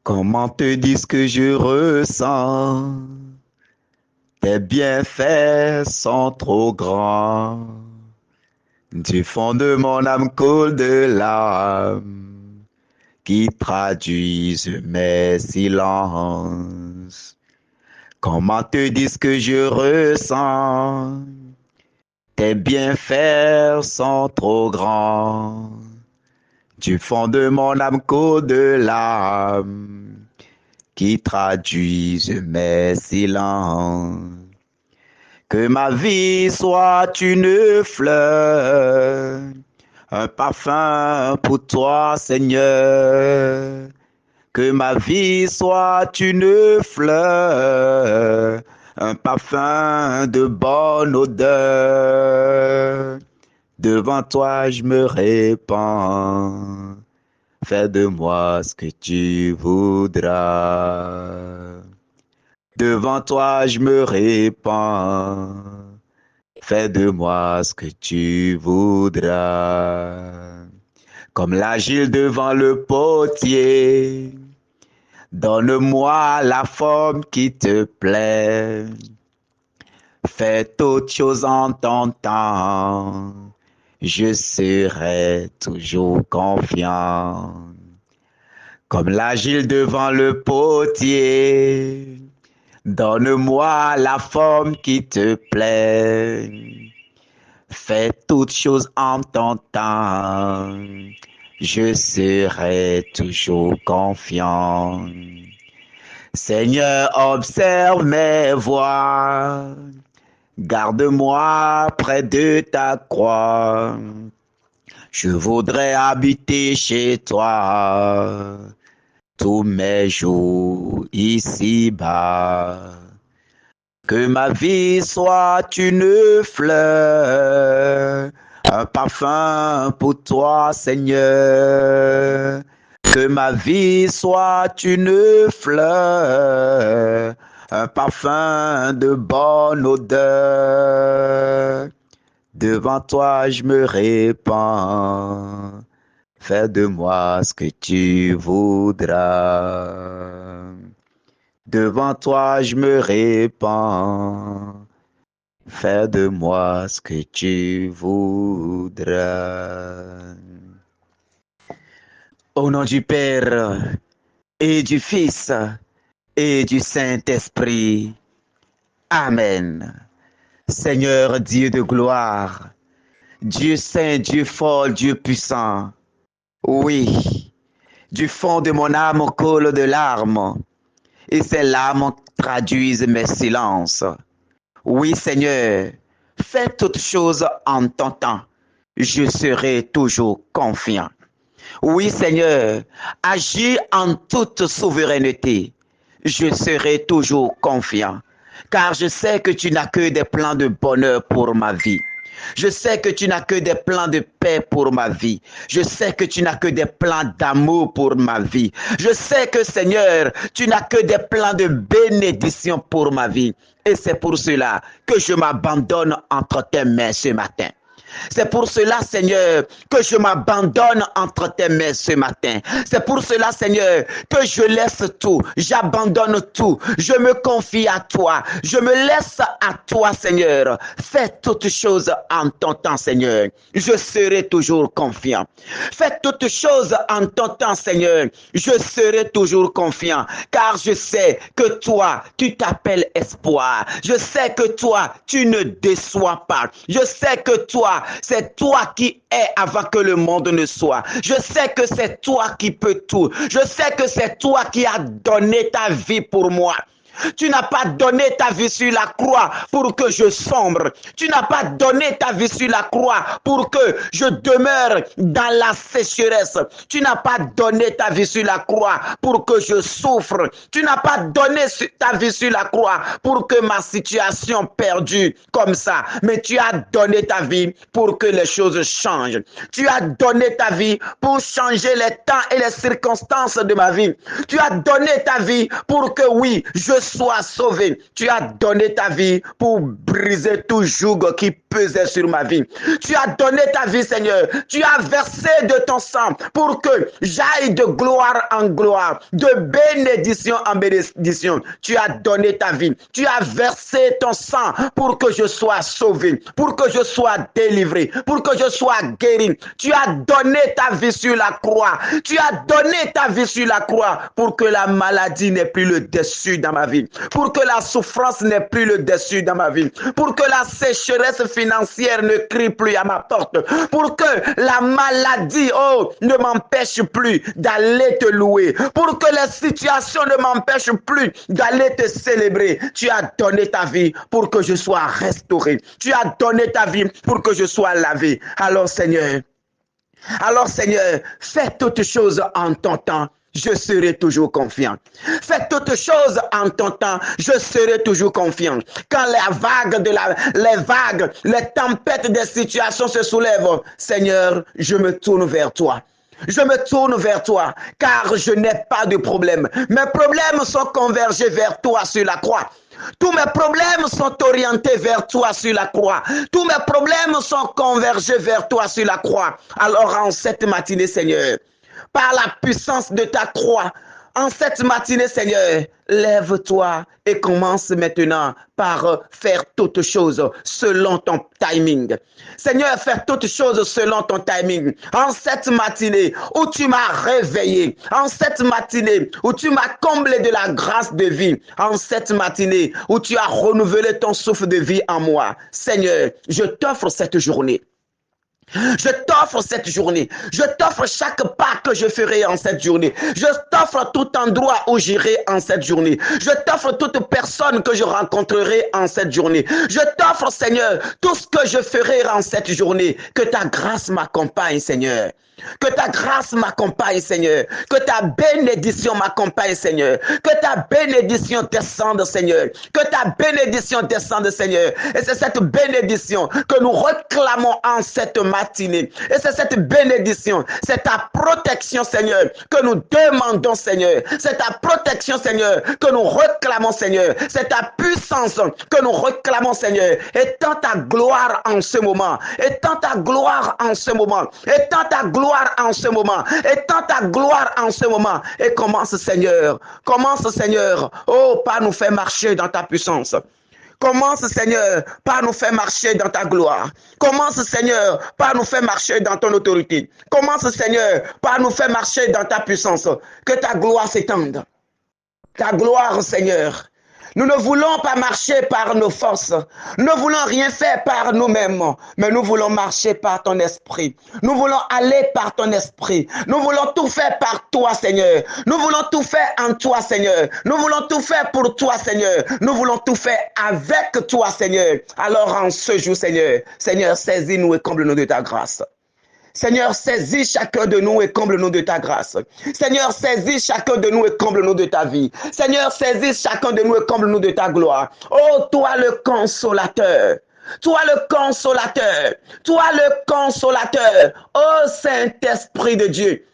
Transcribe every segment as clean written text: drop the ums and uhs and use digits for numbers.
Comment te dire ce que je ressens? Tes bienfaits sont trop grands. Du fond de mon âme coule de larmes qui traduisent mes silences. Comment te dire ce que je ressens? Tes bienfaits sont trop grands. Du fond de mon âme coule de larmes qui traduisent mes silences. Que ma vie soit une fleur, un parfum pour toi, Seigneur. Que ma vie soit une fleur, un parfum de bonne odeur. Devant toi, je me répands. Fais de moi ce que tu voudras. Devant toi, je me répands. Fais de moi ce que tu voudras. Comme l'agile devant le potier. Donne-moi la forme qui te plaît. Fais toutes choses en ton temps. Je serai toujours confiant. Comme l'agile devant le potier. Donne-moi la forme qui te plaît. Fais toutes choses en ton temps. Je serai toujours confiant. Seigneur, observe mes voies. Garde-moi près de ta croix. Je voudrais habiter chez toi tous mes jours ici-bas. Que ma vie soit une fleur, un parfum pour toi, Seigneur. Que ma vie soit une fleur, un parfum de bonne odeur. Devant toi, je me répands. Fais de moi ce que tu voudras. Devant toi, je me répands. Fais de moi ce que tu voudras. Au nom du Père et du Fils et du Saint-Esprit. Amen. Seigneur Dieu de gloire, Dieu saint, Dieu fort, Dieu puissant. Oui, du fond de mon âme coule de larmes, et ces larmes traduisent mes silences. Oui, Seigneur, fais toutes choses en ton temps. Je serai toujours confiant. Oui, Seigneur, agis en toute souveraineté. Je serai toujours confiant, car je sais que tu n'as que des plans de bonheur pour ma vie. Je sais que tu n'as que des plans de paix pour ma vie. Je sais que tu n'as que des plans d'amour pour ma vie. Je sais que, Seigneur, tu n'as que des plans de bénédiction pour ma vie. Et c'est pour cela que je m'abandonne entre tes mains ce matin. C'est pour cela, Seigneur, que je m'abandonne entre tes mains ce matin. C'est pour cela, Seigneur, que je laisse tout, j'abandonne tout, je me confie à toi, je me laisse à toi, Seigneur. Fais toutes choses en ton temps, Seigneur. Je serai toujours confiant. Fais toutes choses en ton temps, Seigneur. Je serai toujours confiant, car je sais que toi, tu t'appelles espoir. Je sais que toi, tu ne déçois pas. Je sais que toi, c'est toi qui es avant que le monde ne soit. Je sais que c'est toi qui peux tout. Je sais que c'est toi qui as donné ta vie pour moi. Tu n'as pas donné ta vie sur la croix pour que je sombre. Tu n'as pas donné ta vie sur la croix pour que je demeure dans la sécheresse. Tu n'as pas donné ta vie sur la croix pour que je souffre. Tu n'as pas donné ta vie sur la croix pour que ma situation perdure comme ça. Mais tu as donné ta vie pour que les choses changent. Tu as donné ta vie pour changer les temps et les circonstances de ma vie. Tu as donné ta vie pour que oui, je sois sauvé. Tu as donné ta vie pour briser tout joug qui pesait sur ma vie. Tu as donné ta vie, Seigneur. Tu as versé de ton sang pour que j'aille de gloire en gloire, de bénédiction en bénédiction. Tu as donné ta vie. Tu as versé ton sang pour que je sois sauvé, pour que je sois délivré, pour que je sois guéri. Tu as donné ta vie sur la croix. Tu as donné ta vie sur la croix pour que la maladie n'ait plus le dessus dans ma vie, pour que la souffrance n'ait plus le dessus dans ma vie, pour que la sécheresse financière ne crie plus à ma porte, pour que la maladie, ne m'empêche plus d'aller te louer, pour que les situations ne m'empêchent plus d'aller te célébrer. Tu as donné ta vie pour que je sois restauré. Tu as donné ta vie pour que je sois lavé. Alors Seigneur, fais toutes choses en ton temps. Je serai toujours confiant. Fais toutes choses en ton temps, je serai toujours confiant. Quand les tempêtes des situations se soulèvent, Seigneur, je me tourne vers toi. Je me tourne vers toi, car je n'ai pas de problème. Mes problèmes sont convergés vers toi sur la croix. Tous mes problèmes sont orientés vers toi sur la croix. Tous mes problèmes sont convergés vers toi sur la croix. Alors en cette matinée, Seigneur, par la puissance de ta croix, en cette matinée, Seigneur, lève-toi et commence maintenant par faire toutes choses selon ton timing. Seigneur, fais toutes choses selon ton timing. En cette matinée où tu m'as réveillé, en cette matinée où tu m'as comblé de la grâce de vie, en cette matinée où tu as renouvelé ton souffle de vie en moi, Seigneur, je t'offre cette journée. Je t'offre cette journée. Je t'offre chaque pas que je ferai en cette journée. Je t'offre tout endroit où j'irai en cette journée. Je t'offre toute personne que je rencontrerai en cette journée. Je t'offre, Seigneur, tout ce que je ferai en cette journée. Que ta grâce m'accompagne, Seigneur. Que ta grâce m'accompagne, Seigneur. Que ta bénédiction m'accompagne, Seigneur. Que ta bénédiction descende, Seigneur. Que ta bénédiction descende, Seigneur. Et c'est cette bénédiction que nous réclamons en cette matinée. Et c'est cette bénédiction, c'est ta protection, Seigneur, que nous demandons, Seigneur. C'est ta protection, Seigneur, que nous réclamons, Seigneur. C'est ta puissance que nous réclamons, Seigneur. Étends ta gloire en ce moment. Étends ta gloire en ce moment. Étends ta gloire en ce moment. Étends ta gloire en ce moment. Et commence, Seigneur. Commence, Seigneur. Par nous faire marcher dans ta puissance. Commence, Seigneur, par nous faire marcher dans ta gloire. Commence, Seigneur, par nous faire marcher dans ton autorité. Commence, Seigneur, par nous faire marcher dans ta puissance. Que ta gloire s'étende. Ta gloire, Seigneur. Nous ne voulons pas marcher par nos forces. Nous ne voulons rien faire par nous-mêmes. Mais nous voulons marcher par ton esprit. Nous voulons aller par ton esprit. Nous voulons tout faire par toi, Seigneur. Nous voulons tout faire en toi, Seigneur. Nous voulons tout faire pour toi, Seigneur. Nous voulons tout faire avec toi, Seigneur. Alors en ce jour, Seigneur, saisis-nous et comble-nous de ta grâce. Seigneur, saisis chacun de nous et comble-nous de ta grâce. Seigneur, saisis chacun de nous et comble-nous de ta vie. Seigneur, saisis chacun de nous et comble-nous de ta gloire. Toi le consolateur. Toi le consolateur. Toi le consolateur. Saint-Esprit de Dieu.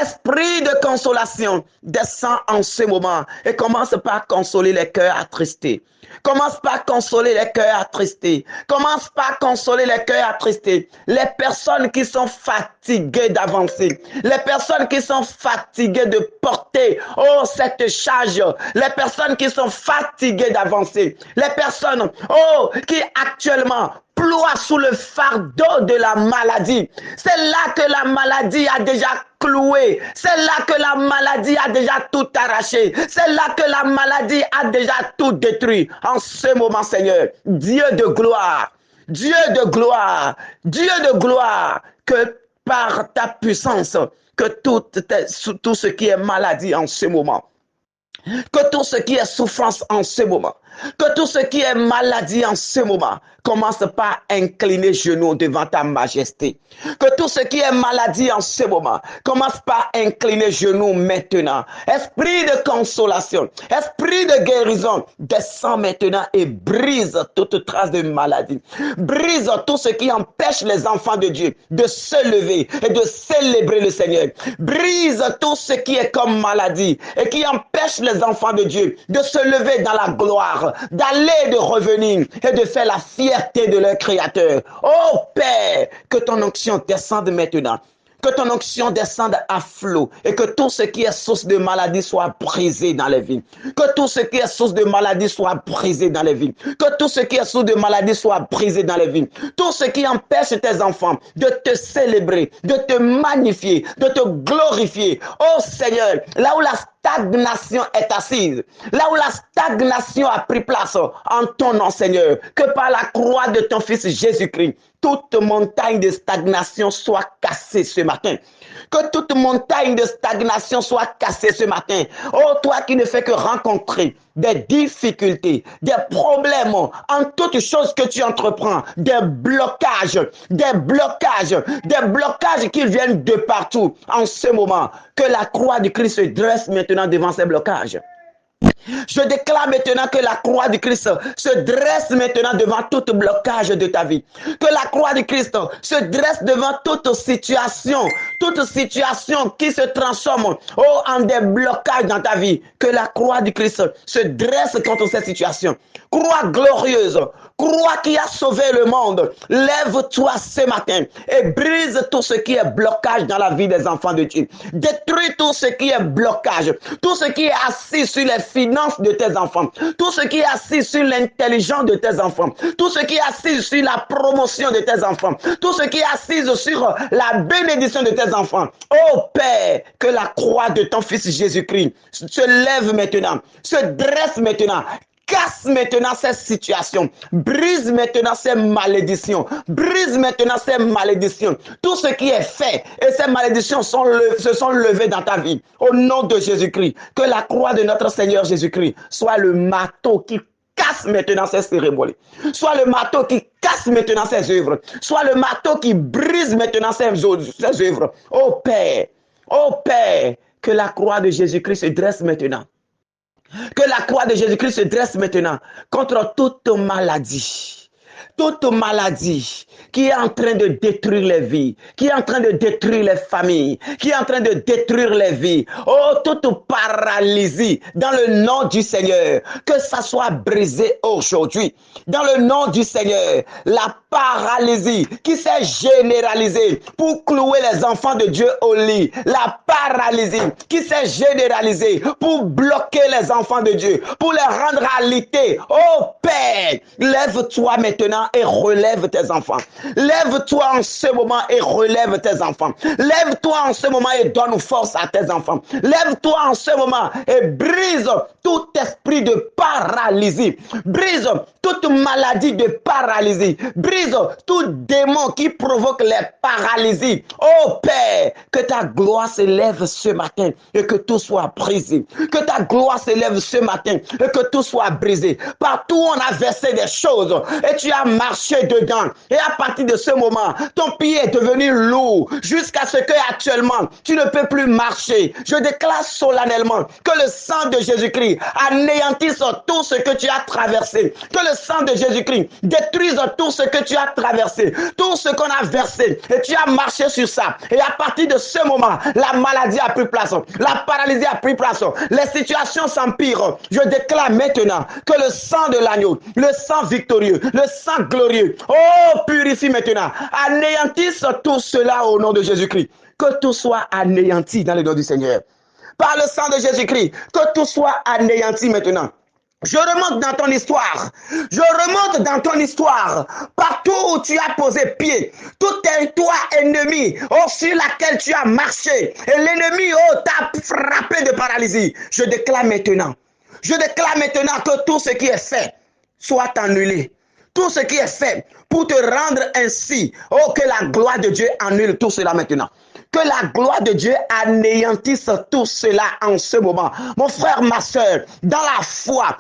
Esprit de consolation, descends en ce moment et commence par consoler les cœurs attristés. Commence par consoler les cœurs attristés. Commence par consoler les cœurs attristés. Les personnes qui sont fatiguées d'avancer. Les personnes qui sont fatiguées de porter, cette charge. Les personnes qui sont fatiguées d'avancer. Les personnes, qui actuellement ploient sous le fardeau de la maladie. C'est là que la maladie a déjà cloué. C'est là que la maladie a déjà tout arraché. C'est là que la maladie a déjà tout détruit. En ce moment, Seigneur, Dieu de gloire, Dieu de gloire, Dieu de gloire, que par ta puissance, que tout ce qui est maladie en ce moment, que tout ce qui est souffrance en ce moment, que tout ce qui est maladie en ce moment, commence par incliner genoux devant ta majesté. Que tout ce qui est maladie en ce moment, commence par incliner genoux maintenant. Esprit de consolation, esprit de guérison, descends maintenant et brise toute trace de maladie. Brise tout ce qui empêche les enfants de Dieu de se lever et de célébrer le Seigneur. Brise tout ce qui est comme maladie et qui empêche les les enfants de Dieu de se lever dans la gloire, d'aller et de revenir et de faire la fierté de leur Créateur. Oh Père, que ton onction descende maintenant. Que ton onction descende à flot et que tout ce qui est source de maladie soit brisé dans les vies. Que tout ce qui est source de maladie soit brisé dans les vies. Que tout ce qui est source de maladie soit brisé dans les vies. Tout ce qui empêche tes enfants de te célébrer, de te magnifier, de te glorifier. Oh Seigneur, là où la stagnation est assise, là où la stagnation a pris place en ton nom, Seigneur, que par la croix de ton Fils Jésus-Christ, toute montagne de stagnation soit cassée ce matin. Que toute montagne de stagnation soit cassée ce matin. Oh, toi qui ne fais que rencontrer des difficultés, des problèmes en toutes choses que tu entreprends, des blocages qui viennent de partout en ce moment. Que la croix du Christ se dresse maintenant devant ces blocages. Je déclare maintenant que la croix du Christ se dresse maintenant devant tout blocage de ta vie. Que la croix du Christ se dresse devant toute situation qui se transforme en des blocages dans ta vie. Que la croix du Christ se dresse contre cette situation. Croix glorieuse, croix qui a sauvé le monde, lève-toi ce matin et brise tout ce qui est blocage dans la vie des enfants de Dieu. Détruis tout ce qui est blocage, tout ce qui est assis sur les finances de tes enfants, tout ce qui est assis sur l'intelligence de tes enfants, tout ce qui est assis sur la promotion de tes enfants, tout ce qui est assis sur la bénédiction de tes enfants. Oh Père, que la croix de ton Fils Jésus-Christ se lève maintenant, se dresse maintenant. Casse maintenant cette situation. Brise maintenant ces malédictions. Brise maintenant ces malédictions. Tout ce qui est fait et ces malédictions se sont levées dans ta vie. Au nom de Jésus-Christ. Que la croix de notre Seigneur Jésus-Christ soit le marteau qui casse maintenant ces cérémonies. Soit le marteau qui casse maintenant ces œuvres. Soit le marteau qui brise maintenant ces œuvres. Oh Père, que la croix de Jésus-Christ se dresse maintenant. Que la croix de Jésus-Christ se dresse maintenant contre toute maladie qui est en train de détruire les vies, qui est en train de détruire les familles, qui est en train de détruire les vies. Oh, toute paralysie dans le nom du Seigneur, que ça soit brisé aujourd'hui. Dans le nom du Seigneur, la paralysie qui s'est généralisée pour clouer les enfants de Dieu au lit, la paralysie qui s'est généralisée pour bloquer les enfants de Dieu, pour les rendre alité. Oh Père, lève-toi maintenant et relève tes enfants. Lève-toi en ce moment et relève tes enfants. Lève-toi en ce moment et donne force à tes enfants. Lève-toi en ce moment et brise tout esprit de paralysie. Brise toute maladie de paralysie. Brise tout démon qui provoque les paralysies. Oh Père, que ta gloire s'élève ce matin et que tout soit brisé. Que ta gloire s'élève ce matin et que tout soit brisé. Partout on a versé des choses et tu as marché dedans. Et à partir de ce moment, ton pied est devenu lourd jusqu'à ce que actuellement tu ne peux plus marcher. Je déclare solennellement que le sang de Jésus-Christ anéantisse tout ce que tu as traversé. Que le sang de Jésus-Christ détruise tout ce que tu as traversé, tout ce qu'on a versé. Et tu as marché sur ça. Et à partir de ce moment, la maladie a pris place. La paralysie a pris place. Les situations s'empirent. Je déclare maintenant que le sang de l'agneau, le sang victorieux, le sang glorieux, oh, purifie maintenant. Anéantisse tout cela au nom de Jésus-Christ. Que tout soit anéanti dans le nom du Seigneur. Par le sang de Jésus-Christ, que tout soit anéanti maintenant. Je remonte dans ton histoire. Je remonte dans ton histoire. Partout où tu as posé pied, tout territoire ennemi, sur laquelle tu as marché, et l'ennemi, t'a frappé de paralysie. Je déclare maintenant que tout ce qui est fait soit annulé. Tout ce qui est fait pour te rendre ainsi, que la gloire de Dieu annule tout cela maintenant. Que la gloire de Dieu anéantisse tout cela en ce moment. Mon frère, ma soeur, dans la foi,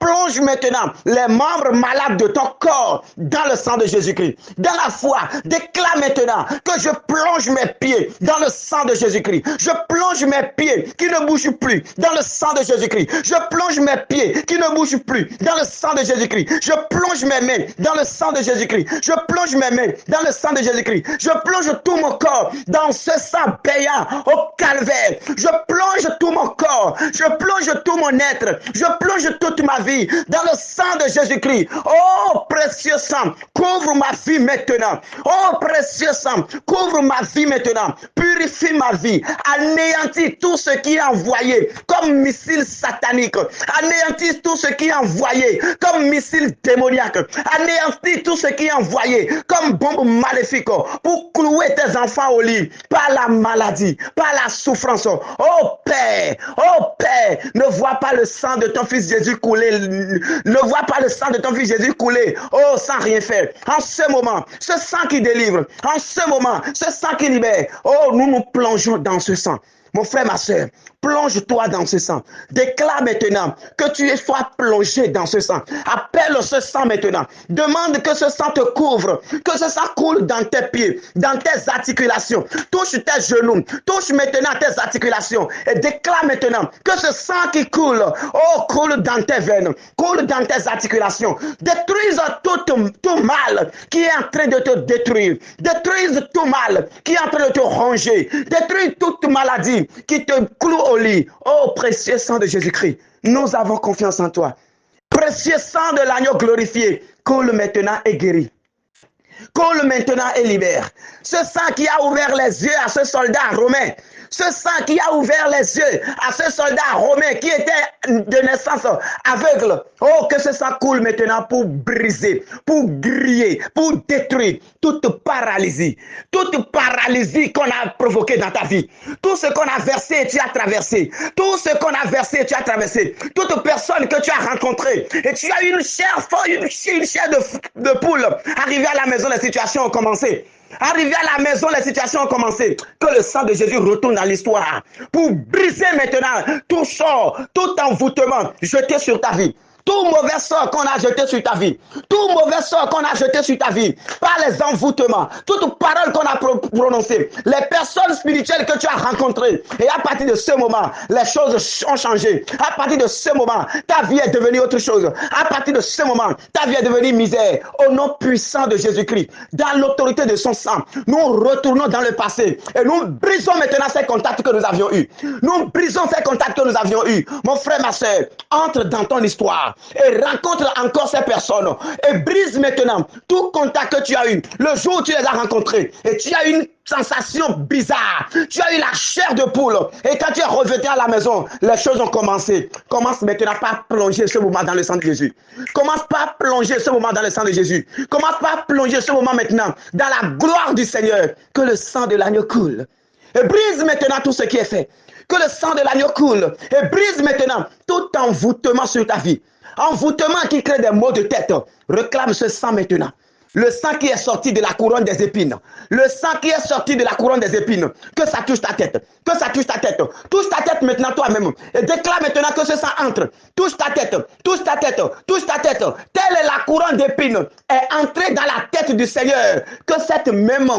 plonge maintenant les membres malades de ton corps dans le sang de Jésus-Christ. Dans la foi, déclare maintenant que je plonge mes pieds dans le sang de Jésus-Christ. Je plonge mes pieds qui ne bougent plus dans le sang de Jésus-Christ. Je plonge mes pieds qui ne bougent plus dans le sang de Jésus-Christ. Je plonge mes mains dans le sang de Jésus-Christ. Je plonge mes mains dans le sang de Jésus-Christ. Je plonge tout mon corps corps dans ce sang payant au calvaire. Je plonge tout mon corps, je plonge tout mon être, je plonge toute ma vie dans le sang de Jésus-Christ. Oh, précieux sang, couvre ma vie maintenant. Oh, précieux sang, couvre ma vie maintenant. Purifie ma vie. Anéantis tout ce qui est envoyé comme missile satanique. Anéantis tout ce qui est envoyé comme missile démoniaque. Anéantis tout ce qui est envoyé comme bombe maléfique pour clouer tes enfants au lit par la maladie, par la souffrance. Oh Père, ne vois pas le sang de ton fils Jésus couler. Ne vois pas le sang de ton fils Jésus couler. Oh, sans rien faire. En ce moment, ce sang qui délivre. En ce moment, ce sang qui libère. Oh, nous nous plongeons dans ce sang. Mon frère, ma soeur, plonge-toi dans ce sang. Déclare maintenant que tu sois plongé dans ce sang. Appelle ce sang maintenant. Demande que ce sang te couvre, que ce sang coule dans tes pieds, dans tes articulations. Touche tes genoux, touche maintenant tes articulations et déclare maintenant que ce sang qui coule, oh, coule dans tes veines, coule dans tes articulations. Détruise tout mal qui est en train de te détruire. Détruise tout mal qui est en train de te ronger. Détruise toute maladie qui te cloue au lit. Oh, précieux sang de Jésus-Christ, nous avons confiance en toi. Précieux sang de l'agneau glorifié, coule maintenant et guérit. Coule maintenant et libère. Ce sang qui a ouvert les yeux à ce soldat romain. Ce sang qui a ouvert les yeux à ce soldat romain qui était de naissance aveugle. Oh, que ce sang coule maintenant pour briser, pour griller, pour détruire toute paralysie. Toute paralysie qu'on a provoquée dans ta vie. Tout ce qu'on a versé, tu as traversé. Tout ce qu'on a versé, tu as traversé. Toute personne que tu as rencontrée et tu as une chair de poule. Arrivé à la maison, les situations ont commencé. Arrivé à la maison, les situations ont commencé. Que le sang de Jésus retourne dans l'histoire pour briser maintenant tout sort, tout envoûtement jeté sur ta vie. Tout mauvais sort qu'on a jeté sur ta vie, tout mauvais sort qu'on a jeté sur ta vie, par les envoûtements, toute parole qu'on a prononcée, les personnes spirituelles que tu as rencontrées. Et à partir de ce moment, les choses ont changé. À partir de ce moment, ta vie est devenue autre chose. À partir de ce moment, ta vie est devenue misère. Au nom puissant de Jésus-Christ, dans l'autorité de son sang, nous retournons dans le passé et nous brisons maintenant ces contacts que nous avions eus. Nous brisons ces contacts que nous avions eus. Mon frère, ma soeur, entre dans ton histoire et rencontre encore ces personnes et brise maintenant tout contact que tu as eu le jour où tu les as rencontrés et tu as une sensation bizarre, tu as eu la chair de poule et quand tu es revenu à la maison, les choses ont commencé. Commence maintenant par plonger ce moment dans le sang de Jésus. Commence par plonger ce moment dans le sang de Jésus. Commence par plonger ce moment maintenant dans la gloire du Seigneur. Que le sang de l'agneau coule et brise maintenant tout ce qui est fait. Que le sang de l'agneau coule et brise maintenant tout envoûtement sur ta vie. Envoûtement qui crée des maux de tête. Réclame ce sang maintenant. Le sang qui est sorti de la couronne des épines. Le sang qui est sorti de la couronne des épines. Que ça touche ta tête. Que ça touche ta tête. Touche ta tête maintenant toi-même. Et déclare maintenant que ce sang entre. Touche ta tête. Touche ta tête. Touche ta tête. Telle est la couronne d'épines. Est entrée dans la tête du Seigneur. Que cette même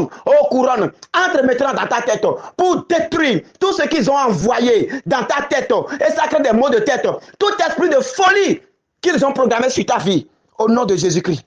couronne entre maintenant dans ta tête. Pour détruire tout ce qu'ils ont envoyé dans ta tête. Et ça crée des maux de tête. Tout esprit de folie qu'ils ont programmé sur ta vie. Au nom de Jésus-Christ.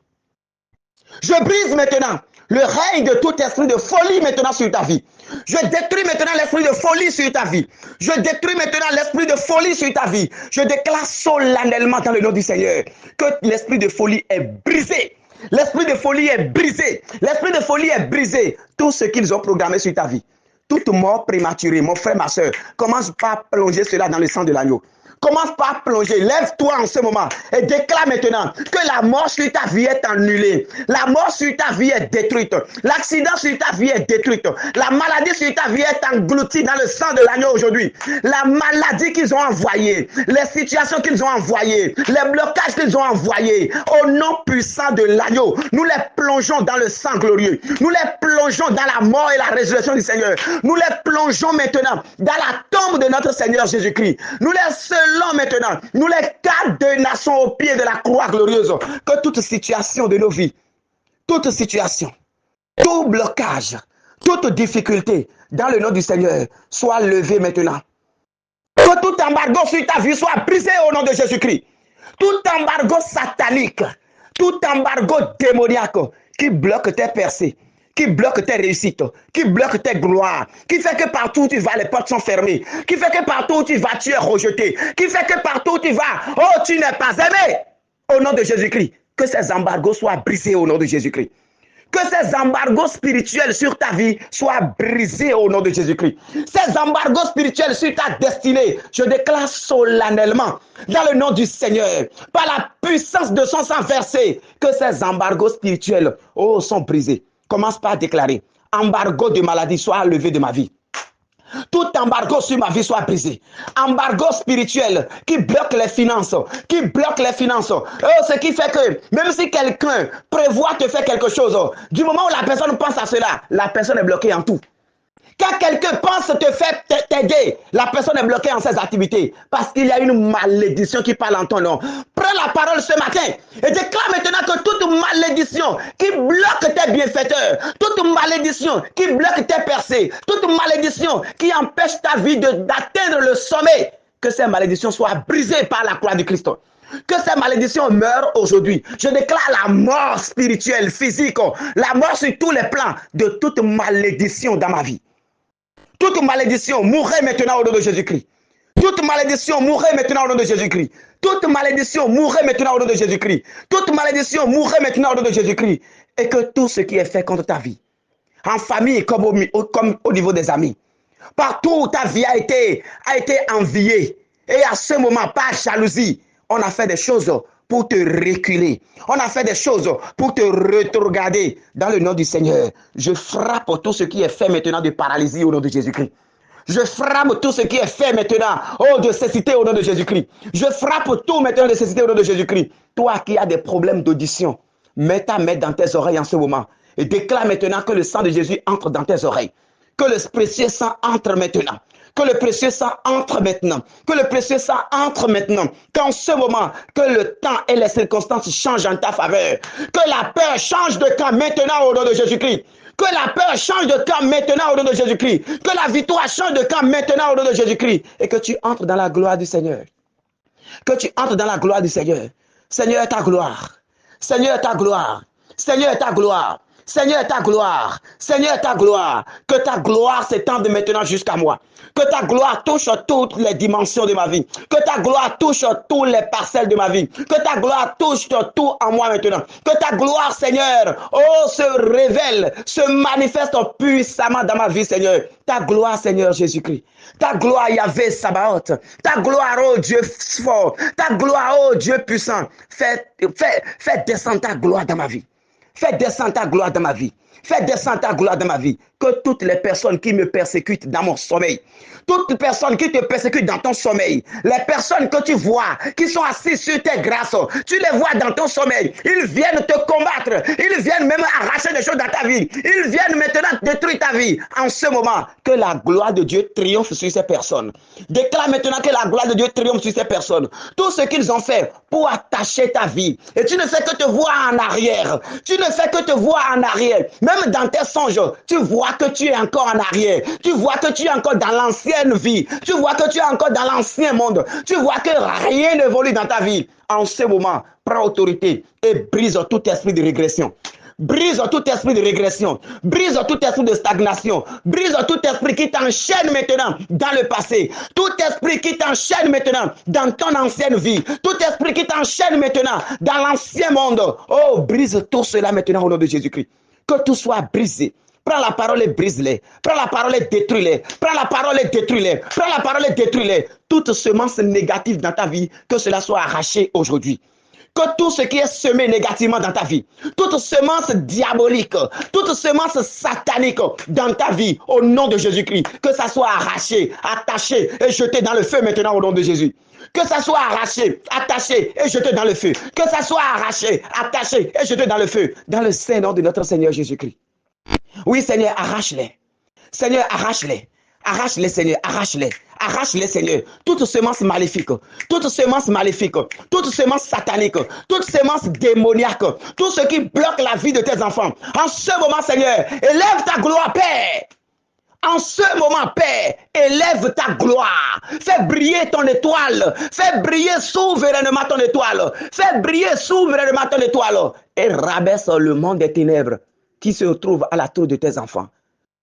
Je brise maintenant le règne de tout esprit de folie maintenant sur ta vie. Je détruis maintenant l'esprit de folie sur ta vie. Je détruis maintenant l'esprit de folie sur ta vie. Je déclare solennellement dans le nom du Seigneur que l'esprit de folie est brisé. L'esprit de folie est brisé. L'esprit de folie est brisé. Tout ce qu'ils ont programmé sur ta vie. Toute mort prématurée, mon frère, ma soeur, commence par plonger cela dans le sang de l'agneau. Commence par plonger, lève-toi en ce moment et déclare maintenant que la mort sur ta vie est annulée. La mort sur ta vie est détruite. L'accident sur ta vie est détruite. La maladie sur ta vie est engloutie dans le sang de l'agneau aujourd'hui. La maladie qu'ils ont envoyée, les situations qu'ils ont envoyées, les blocages qu'ils ont envoyés, au nom puissant de l'agneau, nous les plongeons dans le sang glorieux. Nous les plongeons dans la mort et la résurrection du Seigneur. Nous les plongeons maintenant dans la tombe de notre Seigneur Jésus-Christ. Nous les maintenant, nous les cadenassons au pied de la croix glorieuse. Que toute situation de nos vies, toute situation, tout blocage, toute difficulté, dans le nom du Seigneur, soit levé maintenant. Que tout embargo sur ta vie soit brisé au nom de Jésus-Christ. Tout embargo satanique, tout embargo démoniaque qui bloque tes percées, qui bloque tes réussites, qui bloque tes gloires, qui fait que partout où tu vas, les portes sont fermées, qui fait que partout où tu vas, tu es rejeté, qui fait que partout où tu vas, oh, tu n'es pas aimé. Au nom de Jésus-Christ, que ces embargos soient brisés au nom de Jésus-Christ. Que ces embargos spirituels sur ta vie soient brisés au nom de Jésus-Christ. Ces embargos spirituels sur ta destinée, je déclare solennellement, dans le nom du Seigneur, par la puissance de son sang versé, que ces embargos spirituels, oh, sont brisés. Commence par déclarer, embargo de maladie soit levé de ma vie. Tout embargo sur ma vie soit brisé. Embargo spirituel qui bloque les finances. Qui bloque les finances. Ce qui fait que même si quelqu'un prévoit te faire quelque chose, du moment où la personne pense à cela, la personne est bloquée en tout. Quand quelqu'un pense te faire t'aider, la personne est bloquée en ses activités parce qu'il y a une malédiction qui parle en ton nom. Prends la parole ce matin et déclare maintenant que toute malédiction qui bloque tes bienfaiteurs, toute malédiction qui bloque tes percées, toute malédiction qui empêche ta vie d'atteindre le sommet, que ces malédictions soient brisées par la croix du Christ. Que ces malédictions meurent aujourd'hui. Je déclare la mort spirituelle, physique, la mort sur tous les plans de toute malédiction dans ma vie. Toute malédiction mourrait maintenant au nom de Jésus-Christ. Toute malédiction mourrait maintenant au nom de Jésus-Christ. Toute malédiction mourrait maintenant au nom de Jésus-Christ. Toute malédiction mourrait maintenant au nom de Jésus-Christ. Et que tout ce qui est fait contre ta vie, en famille comme au niveau des amis, partout où ta vie a été enviée, et à ce moment, par jalousie, on a fait des choses pour te reculer. On a fait des choses pour te regarder. Dans le nom du Seigneur, je frappe tout ce qui est fait maintenant de paralysie au nom de Jésus-Christ. Je frappe tout ce qui est fait maintenant, oh, de cécité au nom de Jésus-Christ. Je frappe tout maintenant de cécité au nom de Jésus-Christ. Toi qui as des problèmes d'audition, mets ta main dans tes oreilles en ce moment et déclare maintenant que le sang de Jésus entre dans tes oreilles. Que le précieux sang entre maintenant. Que le précieux sang entre maintenant. Que le précieux sang entre maintenant. Qu'en ce moment, que le temps et les circonstances changent en ta faveur. Que la peur change de camp maintenant au nom de Jésus-Christ. Que la peur change de camp maintenant au nom de Jésus-Christ. Que la victoire change de camp maintenant au nom de Jésus-Christ. Et que tu entres dans la gloire du Seigneur. Que tu entres dans la gloire du Seigneur. Seigneur, ta gloire. Seigneur, ta gloire. Seigneur, ta gloire. Seigneur, ta gloire. Seigneur, ta gloire. Que ta gloire s'étende maintenant jusqu'à moi. Que ta gloire touche toutes les dimensions de ma vie. Que ta gloire touche toutes les parcelles de ma vie. Que ta gloire touche tout en moi maintenant. Que ta gloire, Seigneur, oh, se révèle, se manifeste puissamment dans ma vie, Seigneur. Ta gloire, Seigneur Jésus-Christ. Ta gloire, Yahvé Sabaoth. Ta gloire, oh Dieu fort. Ta gloire, oh Dieu puissant. Fais descendre ta gloire dans ma vie. Fais descendre ta gloire dans ma vie. Fais descendre ta gloire dans ma vie. Que toutes les personnes qui me persécutent dans mon sommeil, toutes les personnes qui te persécutent dans ton sommeil, les personnes que tu vois, qui sont assises sur tes grâces, tu les vois dans ton sommeil. Ils viennent te combattre. Ils viennent même arracher des choses dans ta vie. Ils viennent maintenant détruire ta vie. En ce moment, que la gloire de Dieu triomphe sur ces personnes. Déclare maintenant que la gloire de Dieu triomphe sur ces personnes. Tout ce qu'ils ont fait pour attacher ta vie. Et tu ne fais que te voir en arrière. Tu ne fais que te voir en arrière. Même dans tes songes, tu vois que tu es encore en arrière. Tu vois que tu es encore dans l'ancienne vie. Tu vois que tu es encore dans l'ancien monde. Tu vois que rien n'évolue dans ta vie. En ce moment, prends autorité et brise tout esprit de régression. Brise tout esprit de régression. Brise tout esprit de stagnation. Brise tout esprit qui t'enchaîne maintenant dans le passé. Tout esprit qui t'enchaîne maintenant dans ton ancienne vie. Tout esprit qui t'enchaîne maintenant dans l'ancien monde. Oh, brise tout cela maintenant au nom de Jésus-Christ. Que tout soit brisé. Prends la parole et brise-les. Prends la parole et détruis-les. Prends la parole et détruis-les. Prends la parole et détruis-les. Toute semence négative dans ta vie, que cela soit arraché aujourd'hui. Que tout ce qui est semé négativement dans ta vie, toute semence diabolique, toute semence satanique dans ta vie, au nom de Jésus-Christ, que ça soit arraché, attaché et jeté dans le feu maintenant au nom de Jésus. Que ça soit arraché, attaché et jeté dans le feu. Que ça soit arraché, attaché et jeté dans le feu. Dans le saint nom de notre Seigneur Jésus-Christ. Oui, Seigneur, arrache-les. Seigneur, arrache-les. Arrache-les, Seigneur, arrache-les. Arrache-les, Seigneur. Toute semence maléfique, toute semence maléfique, toute semence satanique, toute semence démoniaque, tout ce qui bloque la vie de tes enfants. En ce moment, Seigneur, élève ta gloire, Père. En ce moment, Père, élève ta gloire. Fais briller ton étoile. Fais briller souverainement ton étoile. Fais briller souverainement ton étoile. Et rabaisse le monde des ténèbres qui se trouve à la trousse de tes enfants.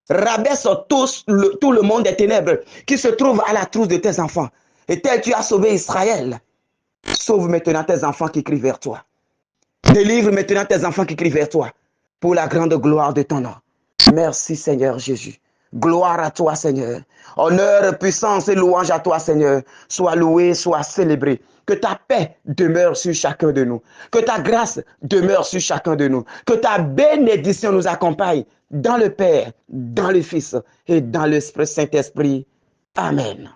Rabaisse tout le monde des ténèbres qui se trouve à la trousse de tes enfants. Et tel tu as sauvé Israël, sauve maintenant tes enfants qui crient vers toi. Délivre maintenant tes enfants qui crient vers toi pour la grande gloire de ton nom. Merci Seigneur Jésus. Gloire à toi Seigneur. Honneur, puissance et louange à toi Seigneur. Sois loué, sois célébré. Que ta paix demeure sur chacun de nous. Que ta grâce demeure sur chacun de nous. Que ta bénédiction nous accompagne dans le Père, dans le Fils et dans le Saint-Esprit. Amen.